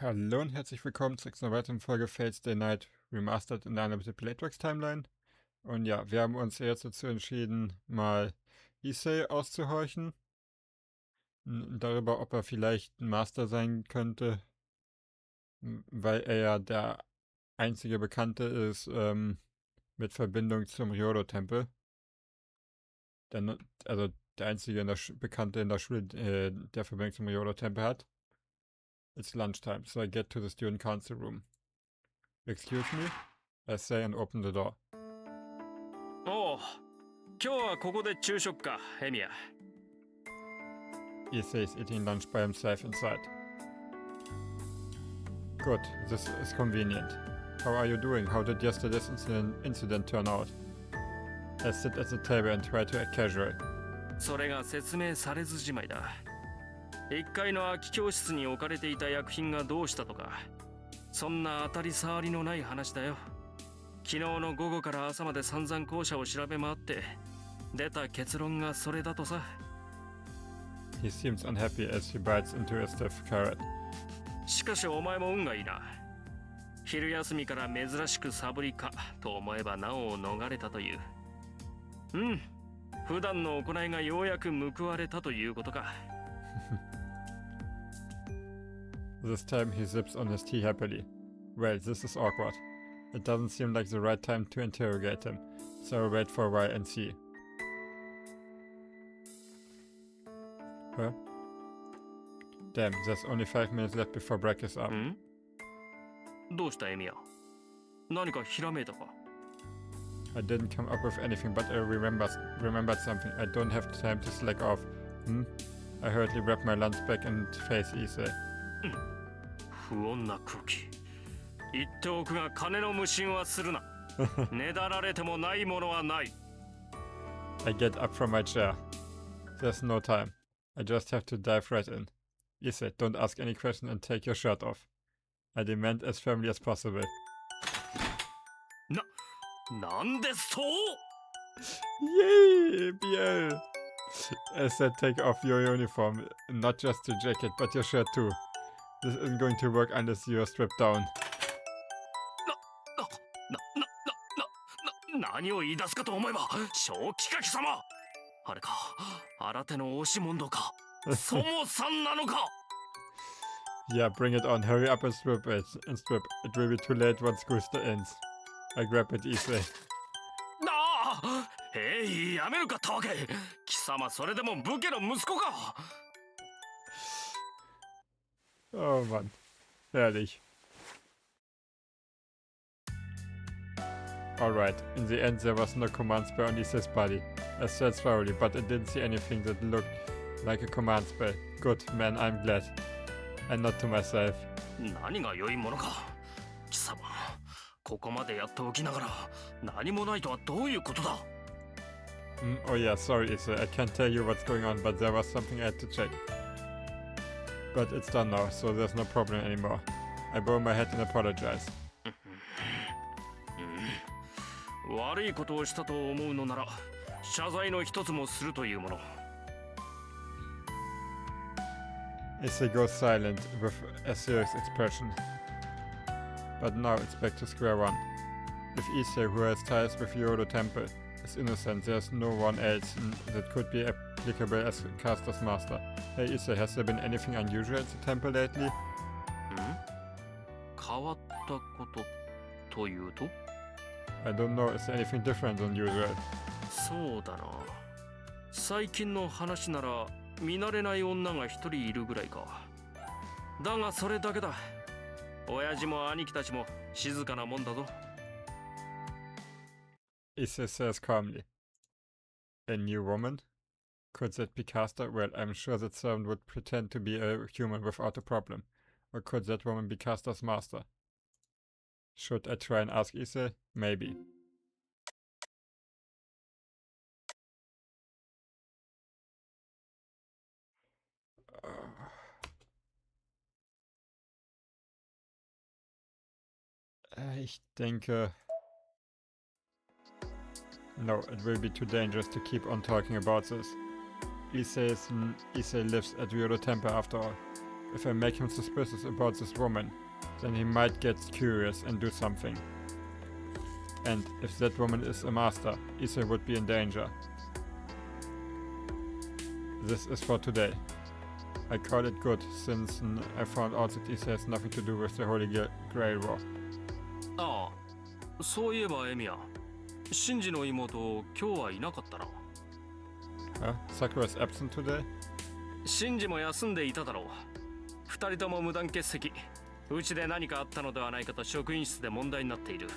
Hallo und herzlich willkommen zu einer weiteren Folge Fate's Day Night Remastered in einer Bladeworks Timeline. Und ja, wir haben uns jetzt dazu entschieden, mal Issei auszuhorchen. Darüber, ob er vielleicht ein Master sein könnte, weil er ja der einzige Bekannte ist mit Verbindung zum Ryodo-Tempel. Also der einzige Bekannte in der Schule, der Verbindung zum Ryodo-Tempel hat. It's lunchtime, so I get to the student council room. Excuse me? I say and open the door. Oh, 今日はここで昼食か、エミヤ。Issei is eating lunch by himself inside. Good, this is convenient. How are you doing? How did yesterday's incident turn out? I sit at the table and try to act casual. それが説明されずじまいだ。1階の空き教室に置かれていた薬品がどうしたとか、そんな当たり障りのない話だよ。昨日の午後から朝まで散々校舎を調べ回って、出た結論がそれだとさ。He seems unhappy as he bites into a stiff carrot. しかしお前も運がいいな。昼休みから珍しくサボりかと思えばなお逃れたという。普段の行いがようやく報われたということか。This time he sips on his tea happily. Well, this is awkward. It doesn't seem like the right time to interrogate him, so I'll wait for a while and see. Huh? Damn, there's only 5 minutes left before break is up. どうしたエミヤ？何かひらめいたか？ I didn't come up with anything, but I remembered something. I don't have time to slack off. I hurriedly grabbed my lunch bag and faced Issei. 不穏な空気。言っておくが金の無心はするな。ねだられてもないものはない。I get up from my chair. There's no time. I just have to dive right in. Issei, don't ask any question and take your shirt off. I demand as firmly as possible. なんでそう Yay, BL! I said take off your uniform, not just your jacket, but your shirt too. This isn't going to work unless you are stripped down. 何を言い出すかと思えば正気か貴様。あれか、新手の押し問答か。そもさんなのか。Yeah, bring it on. Hurry up and strip it. It will be too late once school ends. I grab it easily. やめるかたわけ。貴様それでも武家の息子か。Oh Mann, herrlich. Alright, in the end there was no command spell on Issei's body. I searched thoroughly, but I didn't see anything that looked like a command spell. Good, man, I'm glad. And not to myself. 何が良いものか。貴様、ここまでやっておきながら何もないとはどういうことだ。Oh yeah, sorry Issei, I can't tell you what's going on, but there was something I had to check. But it's done now, so there's no problem anymore. I bow my head and apologize. 悪いことをしたと思うのなら謝罪の一つもするというもの。Issei goes silent with a serious expression. But now it's back to square one. If Issei, who has ties with Ryodo Temple, is innocent, there's no one else that could be applicable as Caster's master. Hey Issei, has there been anything unusual at the temple lately? 変わったことというと？ I don't know, is there anything different than usual? そうだな。最近の話なら見慣れない女が一人いるぐらいか。だがそれだけだ。親父も兄貴たちも静かなもんだぞ。Issei says calmly. A new woman? Could that be Caster? Well, I'm sure that servant would pretend to be a human without a problem. Or could that woman be Caster's master? Should I try and ask Issei? Maybe. Ich denke... No, it will be too dangerous to keep on talking about this. Issei lives at Ryodo Temple after all. If I make him suspicious about this woman, then he might get curious and do something. And if that woman is a master, Issei would be in danger. This is for today. I call it good, since I found out that Issei has nothing to do with the Holy Grail War. ああ、そういえばエミヤ、シンジの妹、今日はいなかったな。Sakura is absent today? シンジも休んでいただろう。二人とも無断欠席。うちで何かあったのではないかと職員室で問題になっている。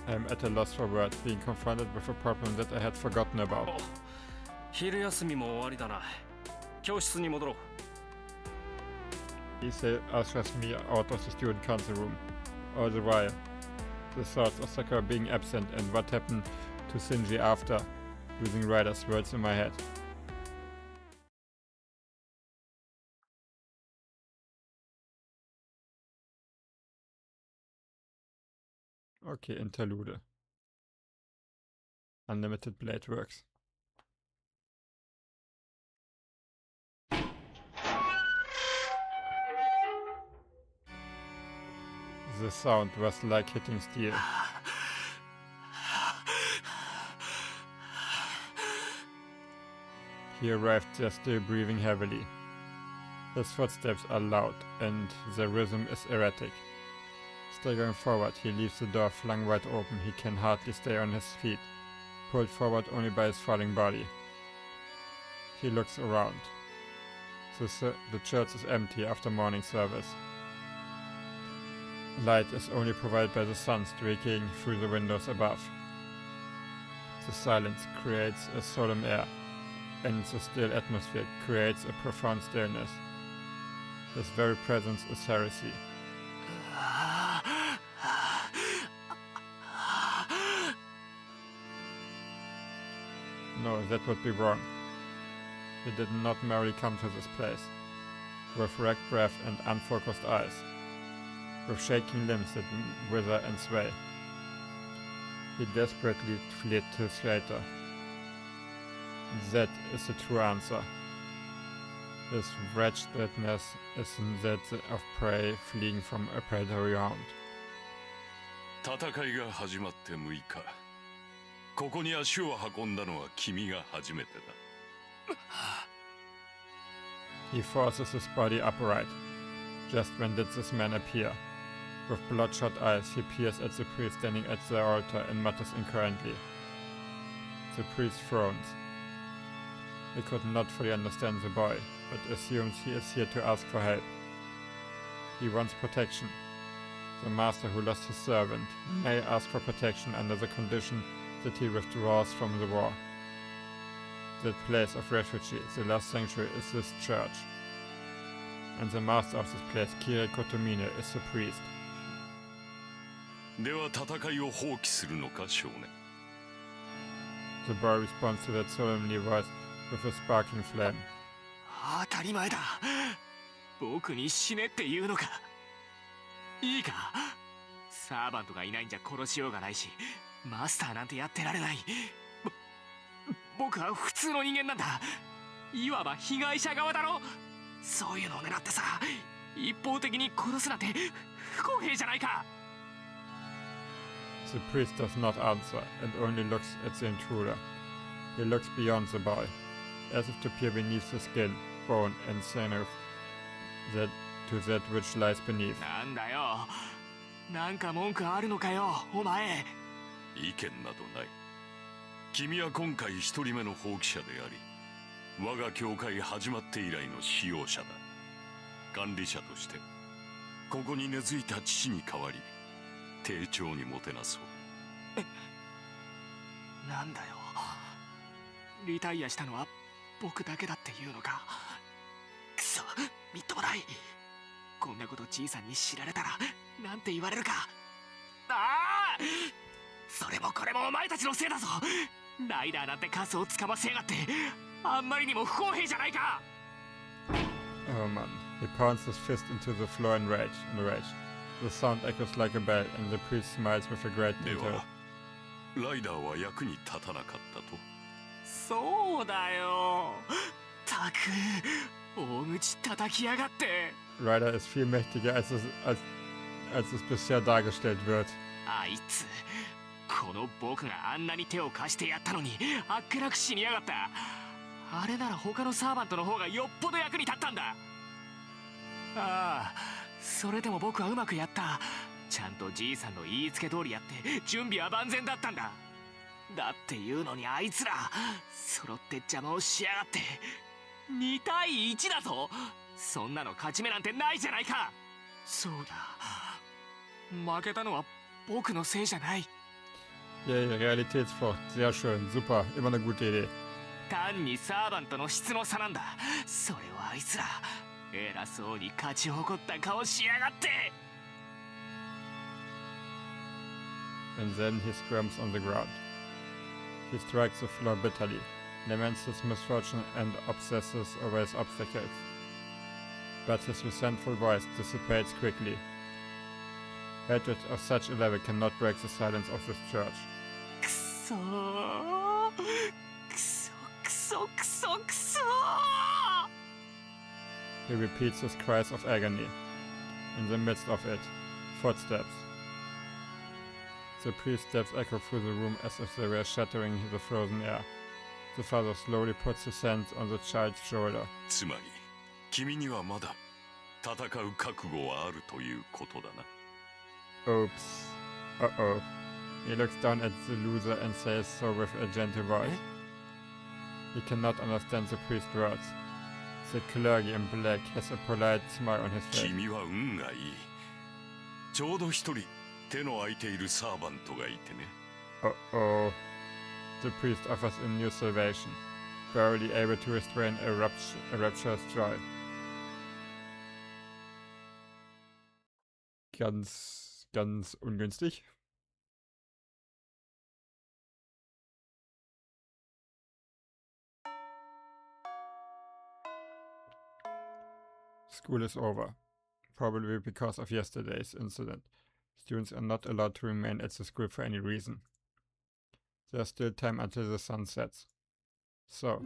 I'm at a loss for words, being confronted with a problem that I had forgotten about. 昼休みも終わりだな。教室に戻ろう。Issei ushers me out of the student council room. All the while, the thoughts of Sakura being absent and what happened to Shinji after, losing Ryder's words in my head. Okay, Interlude. Unlimited Bladeworks. The sound was like hitting steel. He arrived there still breathing heavily. His footsteps are loud and the rhythm is erratic. Staggering forward, he leaves the door flung wide open. He can hardly stay on his feet, pulled forward only by his falling body. He looks around. The church is empty after morning service. Light is only provided by the sun streaking through the windows above. The silence creates a solemn air, and the still atmosphere creates a profound stillness. His very presence is heresy. No, that would be wrong. He did not merely come to this place, with racked breath and unfocused eyes, with shaking limbs that wither and sway. He desperately fled to his fate. That is the true answer. His wretchedness is that of prey fleeing from a predatory hound. 戦いが始まって6日。ここに足を運んだのは君が初めてだ。He forces his body upright. Just when did this man appear? With bloodshot eyes, he peers at the priest standing at the altar and mutters incoherently. The priest frowns. He could not fully understand the boy, but assumes he is here to ask for help. He wants protection. The master who lost his servant may ask for protection under the condition that he withdraws from the war. The place of refuge, the last sanctuary, is this church. And the master of this place, Kire Kotomine, is the priest. では戦いを放棄するのか、少年。The boy responds to that solemnly voice with a sparkling flame. 当たり前だ。僕に死ねって言うのか。いいか。サーバントがいないんじゃ殺しようがないし、マスターなんてやってられない。僕は普通の人間なんだ。いわば被害者側だろ。そういうのを狙ってさ、一方的に殺すなんて不公平じゃないか。The priest does not answer and only looks at the intruder. He looks beyond the boy, as if to peer beneath the skin, bone, and sinew to that which lies beneath. なんだよ。なんか文句あるのかよ、お前。意見などない。君は今回一人目の放棄者であり、我が教会始まって以来の使用者だ。管理者として、ここに根付いた父に代わり、丁重にもてなそう。なんだよ。リタイアしたのは僕だけだっていうのか。くそ、みっともない。こんなことじいさんに知られたらなんて言われるか。ああ、それもこれもお前たちのせいだぞ。ライダーなんてカスをつかませやがって、あんまりにも不公平じゃないか。Oh man, he pounds his fist into the floor in rage. The sound echoes like a bell, and the priest smiles with a great detail. ライダーは役に立たなかったと。そうだよ。たく、大口叩きやがって。 Ryder ist viel mächtiger, als es bisher dargestellt wird. あいつ、この僕があんなに手を貸してやったのにあっけなく死にやがった。あれなら他のサーバントの方がよっぽど役に立ったんだ。ああ、それでも僕はうまくやった。ちゃんとじいさんの言いつけ通りやって準備は万全だったんだ。だっていうのにあいつら揃って邪魔をしやがって。2対1だぞ。そんなの勝ち目なんてないじゃないか。そうだ、負けたのは僕のせいじゃない。 Yay, Realitätsflucht. Sehr schön. Super. Immer eine gute Idee. 単にサーバントの質の差なんだ。それをあいつら偉そうに勝ち誇った顔しやがって。 And then he squirms on the ground. He strikes the floor bitterly, laments his misfortune and obsesses over his obstacles. But his resentful voice dissipates quickly. Hatred of such a level cannot break the silence of this church. くそー、くそくそくそくそー。 He repeats his cries of agony. In the midst of it, footsteps. The priest's steps echo through the room as if they were shattering the frozen air. The father slowly puts his hand on the child's shoulder. つまり君にはまだ戦う覚悟はあるということだな。 Oops. Uh-oh. He looks down at the loser and says so with a gentle voice. He cannot understand the priest's words. The clergy in black has a polite smile on his face. 君は運がいい。ちょうど一人手の空いているサーバントがいてね。 Uh-oh. The priest offers a new salvation, barely able to restrain a rapturous joy. Ganz ungünstig. School is over, probably because of yesterday's incident. Students are not allowed to remain at the school for any reason. There's still time until the sun sets. So.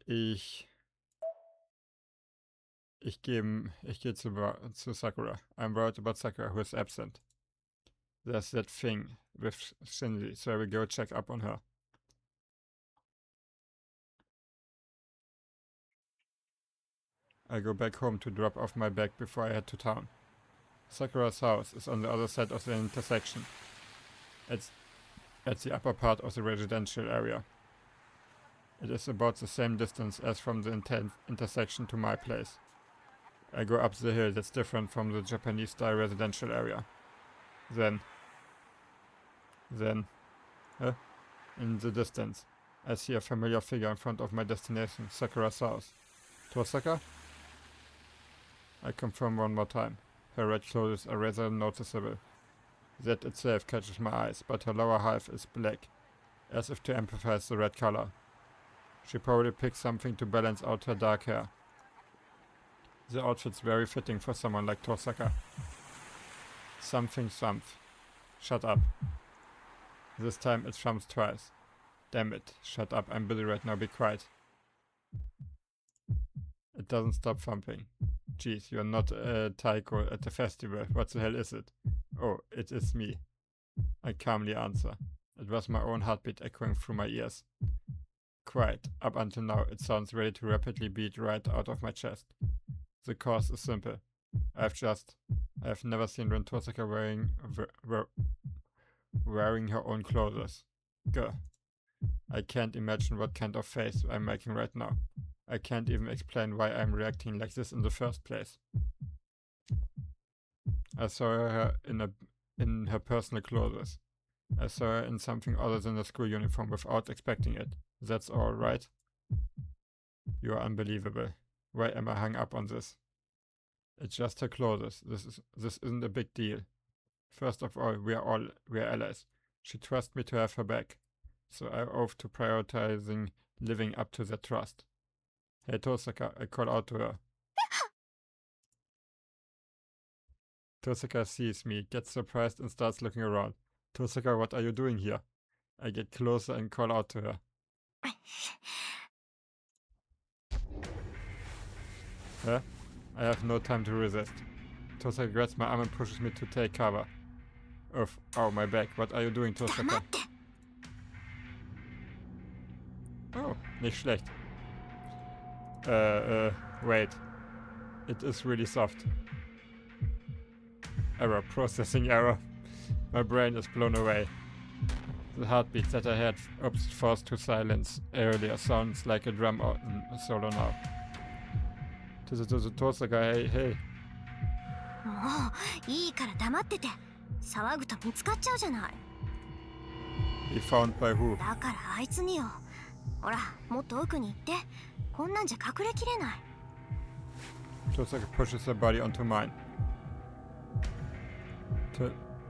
Ich gehe zu Sakura. I'm worried about Sakura, who is absent. There's that thing with Shinji, so I will go check up on her. I go back home to drop off my bag before I head to town. Sakura's house is on the other side of the intersection. It's at the upper part of the residential area. It is about the same distance as from the intersection to my place. I go up the hill that's different from the Japanese-style residential area. Then, in the distance, I see a familiar figure in front of my destination, Sakura's house. Tosaka? I confirm one more time. Her red clothes are rather noticeable. That itself catches my eyes, but her lower half is black, as if to emphasize the red color. She probably picked something to balance out her dark hair. The outfit's very fitting for someone like Tosaka. Something. Shut up. This time it thumps twice. Damn it. Shut up, I'm busy right now, be quiet. It doesn't stop thumping. Jeez, you're not a taiko at the festival. What the hell is it? Oh, it is me. I calmly answer. It was my own heartbeat echoing through my ears. Quiet. Up until now, it sounds ready to rapidly beat right out of my chest. The cause is simple. I've never seen Ren Tosaka wearing her own clothes. Gah. I can't imagine what kind of face I'm making right now. I can't even explain why I'm reacting like this in the first place. I saw her in her personal clothes. I saw her in something other than a school uniform without expecting it. That's all, right? You are unbelievable. Why am I hung up on this? It's just her clothes. This isn't a big deal. First of all, we're allies. She trusts me to have her back, so I owe to prioritizing living up to that trust. Hey Tosaka, I call out to her. Tosaka sees me, gets surprised and starts looking around. Tosaka, what are you doing here? I get closer and call out to her. Huh? I have no time to resist. Tosaka grabs my arm and pushes me to take cover. Oof, ow, my back. What are you doing, Tosaka? Oh, nicht schlecht. Wait. It is really soft. Error, processing error. My brain is blown away. The heartbeat that I had forced to silence earlier sounds like a drum solo now. Tosaka, hey. もういいから黙ってて。騒ぐと見つかっちゃうじゃない。He found by who? だからあいつによ。ほら、もっと奥に行って。こんなんじゃ隠れきれない。Tosaka pushes her body onto mine.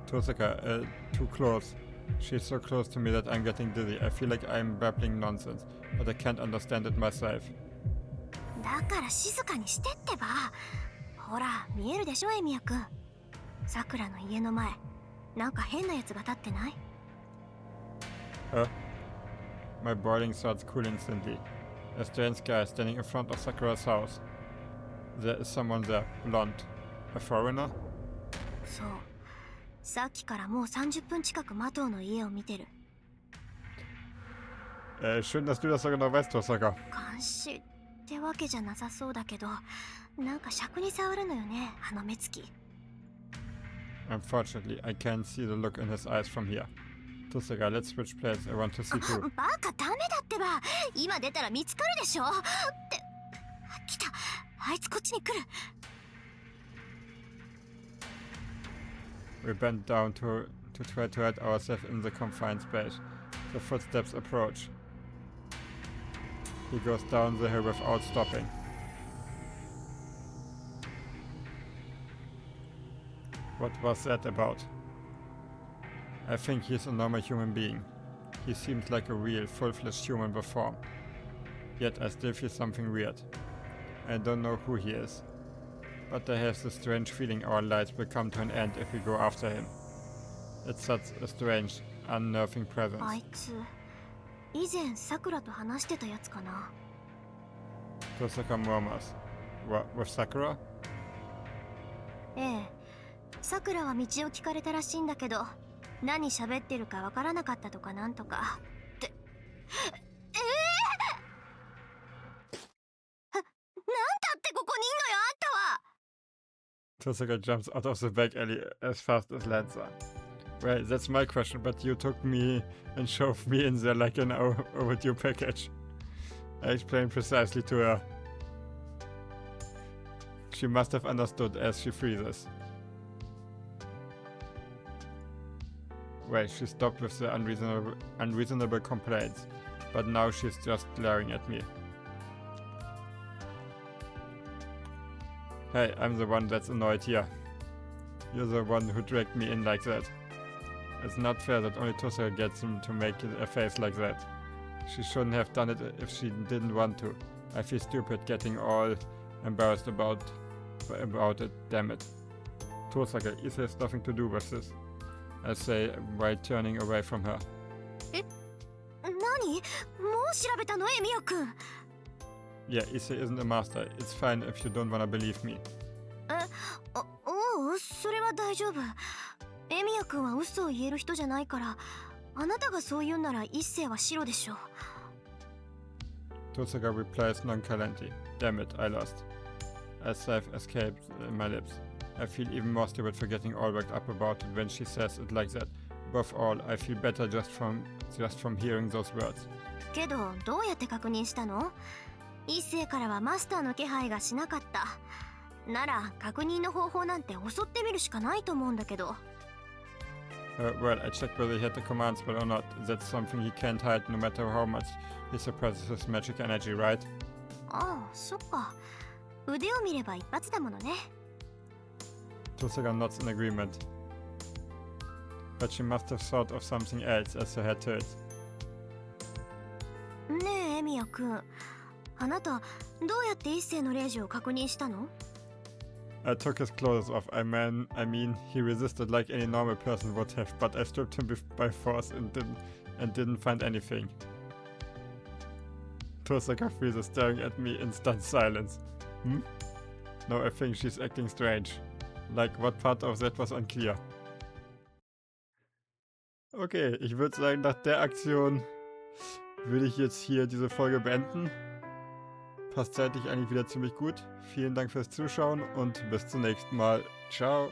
Tosaka, too close. She's so close to me that I'm getting dizzy. I feel like I'm babbling nonsense, but I can't understand it myself. だから静かにしてってば。ほら、見えるでしょ、エミヤくん。さくらの家の前、なんか変なやつが立ってない？ My boiling thoughts cool instantly. A strange guy standing in front of Sakura's house. There is someone there, blonde. A foreigner? そう。さっきからもう30分近くマトウの家を見てる。Schön, dass du das so genau weißt, Tosaka. 監視ってわけじゃなさそうだけど、なんか尺に触るのよね、あの目つき。Unfortunately, I can't see the look in his eyes from here. Tosaka, let's switch places. I want to see too. バカダメだってば。今出たら見つかるでしょ。って、来た。あいつこっちに来る。We bend down to try to hide ourselves in the confined space. The footsteps approach. He goes down the hill without stopping. What was that about? I think he's a normal human being. He seems like a real, full-fledged human before. Yet I still feel something weird. I don't know who he is. But I have this strange feeling our lives will come to an end if we go after him. It's such a strange, unnerving presence. あいつ、以前さくらと話してたやつかな。Tosaka murmurs. What, with Sakura? ええ。さくらは道を聞かれたらしいんだけど、何喋ってるかわからなかったとかなんとか。って、なんだってここにいんのよ、あんたは。Tosaka jumps out of the back alley as fast as Lancer. Well, that's my question, but you took me and shoved me in there like an overdue package. I explained precisely to her. She must have understood as she freezes. Well, she stopped with the unreasonable complaints, but now she's just glaring at me. Hey, I'm the one that's annoyed here. You're the one who dragged me in like that. It's not fair that only Tosaka gets him to make a face like that. She shouldn't have done it if she didn't want to. I feel stupid getting all embarrassed about it, damn it. Tosaka, Issei has nothing to do with this. I say while turning away from her. 何？もう調べたの、エミヤくん。Yeah, Issei isn't a master. It's fine if you don't wanna believe me. おう、それは大丈夫。エミヤくんは嘘を言える人じゃないから、あなたがそう言うなら一世は白でしょ。Tosaka replies nonchalantly. Damn it, I lost. A sigh escaped my lips. I feel even more stupid for getting all worked up about it when she says it like that. Above all, I feel better just from hearing those words. けど、どうやって確認したの？一世からはマスターの気配がしなかった。なら、確認の方法なんて襲ってみるしかないと思うんだけど。Well, I checked whether he had the command spell or not. That's something he can't hide no matter how much he suppresses his magic energy, right? ああ、そっか。腕を見れば一発だものね。Tosaka nods in agreement. But she must have thought of something else as her head tilts. ねえ、エミヤくん。あなた、どうやって一世の霊樹を確認したの？ I took his clothes off. I mean, he resisted like any normal person would have, but I stripped him by force and and didn't find anything. Tosaka freezes, staring at me in stunned silence. No, I think she's acting strange. Like, what part of that was unclear? Okay, ich würde sagen, nach der Aktion würde ich jetzt hier diese Folge beenden. Passt zeitlich eigentlich wieder ziemlich gut. Vielen Dank fürs Zuschauen und bis zum nächsten Mal. Ciao!